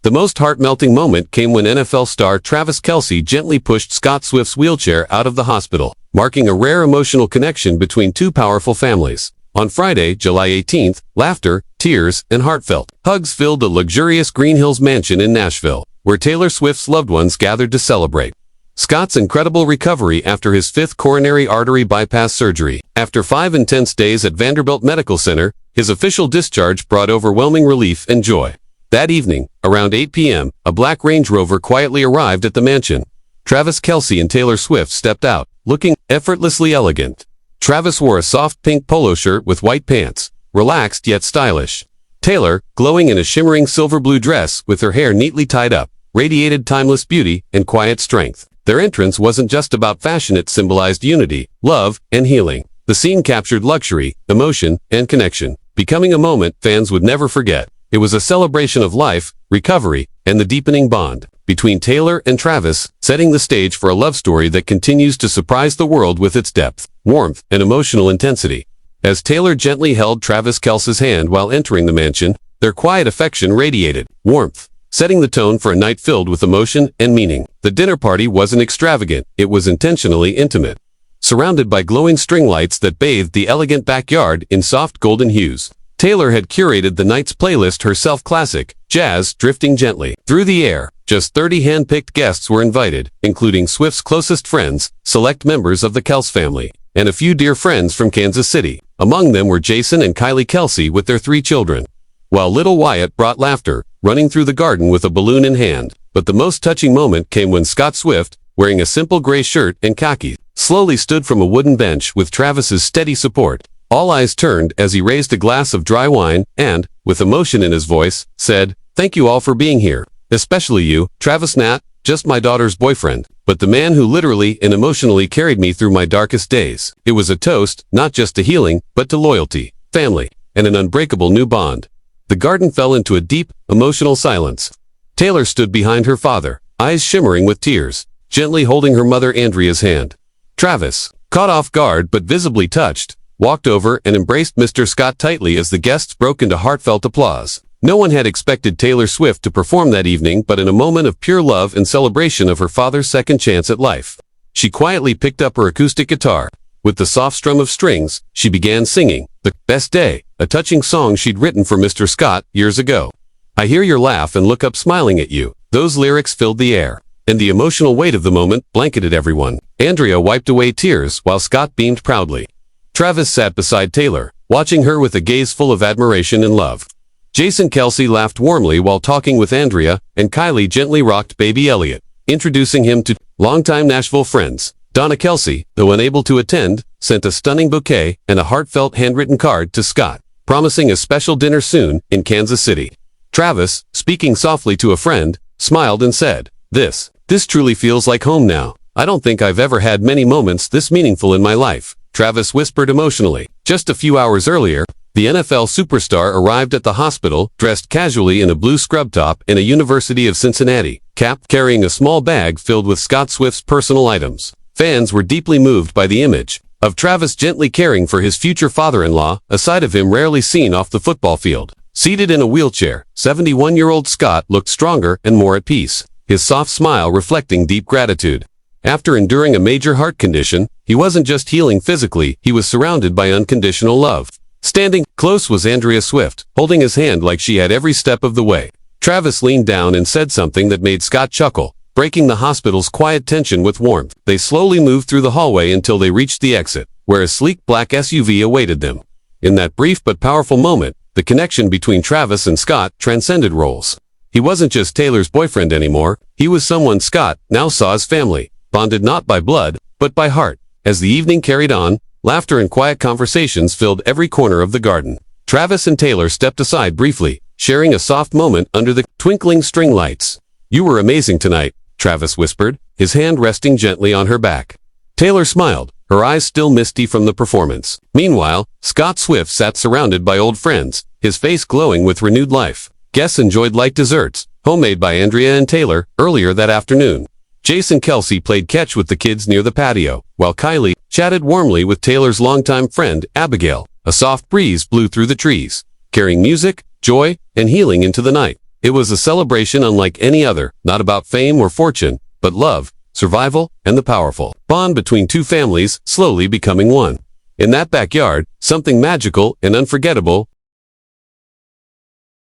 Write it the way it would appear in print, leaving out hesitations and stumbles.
The most heart-melting moment came when NFL star Travis Kelce gently pushed Scott Swift's wheelchair out of the hospital, marking a rare emotional connection between two powerful families. On Friday, July 18th, laughter, tears, and heartfelt hugs filled the luxurious Green Hills mansion in Nashville, where Taylor Swift's loved ones gathered to celebrate Scott's incredible recovery after his 5th coronary artery bypass surgery. After 5 intense days at Vanderbilt Medical Center, his official discharge brought overwhelming relief and joy. That evening, around 8 p.m., a black Range Rover quietly arrived at the mansion. Travis Kelce and Taylor Swift stepped out, looking effortlessly elegant. Travis wore a soft pink polo shirt with white pants, relaxed yet stylish. Taylor, glowing in a shimmering silver blue dress with her hair neatly tied up, radiated timeless beauty and quiet strength. Their entrance wasn't just about fashion, it symbolized unity, love, and healing. The scene captured luxury, emotion, and connection, becoming a moment fans would never forget. It was a celebration of life, recovery, and the deepening bond between Taylor and Travis, setting the stage for a love story that continues to surprise the world with its depth, warmth, and emotional intensity. As Taylor gently held Travis Kelce's hand while entering the mansion, their quiet affection radiated warmth, setting the tone for a night filled with emotion and meaning. The dinner party wasn't extravagant, it was intentionally intimate. Surrounded by glowing string lights that bathed the elegant backyard in soft golden hues, Taylor had curated the night's playlist herself, classic jazz drifting gently through the air. Just 30 hand-picked guests were invited, including Swift's closest friends, select members of the Kelce family, and a few dear friends from Kansas City. Among them were Jason and Kylie Kelce with their 3 children, while little Wyatt brought laughter, running through the garden with a balloon in hand. But the most touching moment came when Scott Swift, wearing a simple gray shirt and khakis, slowly stood from a wooden bench with Travis's steady support. All eyes turned as he raised a glass of dry wine and, with emotion in his voice, said, "Thank you all for being here. Especially you, Travis, not just my daughter's boyfriend, but the man who literally and emotionally carried me through my darkest days." It was a toast, not just to healing, but to loyalty, family, and an unbreakable new bond. The garden fell into a deep, emotional silence. Taylor stood behind her father, eyes shimmering with tears, gently holding her mother Andrea's hand. Travis, caught off guard but visibly touched, walked over and embraced Mr. Scott tightly as the guests broke into heartfelt applause. No one had expected Taylor Swift to perform that evening, but in a moment of pure love and celebration of her father's second chance at life, she quietly picked up her acoustic guitar. With the soft strum of strings, she began singing "The Best Day," a touching song she'd written for Mr. Scott years ago. "I hear your laugh and look up smiling at you." Those lyrics filled the air, and the emotional weight of the moment blanketed everyone. Andrea wiped away tears while Scott beamed proudly. Travis sat beside Taylor, watching her with a gaze full of admiration and love. Jason Kelce laughed warmly while talking with Andrea, and Kylie gently rocked baby Elliot, introducing him to longtime Nashville friends. Donna Kelce, though unable to attend, sent a stunning bouquet and a heartfelt handwritten card to Scott, promising a special dinner soon in Kansas City. Travis, speaking softly to a friend, smiled and said, This truly feels like home now. I don't think I've ever had many moments this meaningful in my life," Travis whispered emotionally. Just a few hours earlier, the NFL superstar arrived at the hospital, dressed casually in a blue scrub top and a University of Cincinnati cap, carrying a small bag filled with Scott Swift's personal items. Fans were deeply moved by the image of Travis gently caring for his future father-in-law, a side of him rarely seen off the football field. Seated in a wheelchair, 71-year-old Scott looked stronger and more at peace, his soft smile reflecting deep gratitude. After enduring a major heart condition, he wasn't just healing physically, he was surrounded by unconditional love. Standing close was Andrea Swift, holding his hand like she had every step of the way. Travis leaned down and said something that made Scott chuckle, breaking the hospital's quiet tension with warmth. They slowly moved through the hallway until they reached the exit, where a sleek black SUV awaited them. In that brief but powerful moment, the connection between Travis and Scott transcended roles. He wasn't just Taylor's boyfriend anymore, he was someone Scott now saw as family, bonded not by blood, but by heart. As the evening carried on, laughter and quiet conversations filled every corner of the garden. Travis and Taylor stepped aside briefly, sharing a soft moment under the twinkling string lights. "You were amazing tonight," Travis whispered, his hand resting gently on her back. Taylor smiled, her eyes still misty from the performance. Meanwhile, Scott Swift sat surrounded by old friends, his face glowing with renewed life. Guests enjoyed light desserts, homemade by Andrea and Taylor, earlier that afternoon. Jason Kelce played catch with the kids near the patio, while Kylie chatted warmly with Taylor's longtime friend, Abigail. A soft breeze blew through the trees, carrying music, joy, and healing into the night. It was a celebration unlike any other, not about fame or fortune, but love, survival, and the powerful bond between two families slowly becoming one. In that backyard, something magical and unforgettable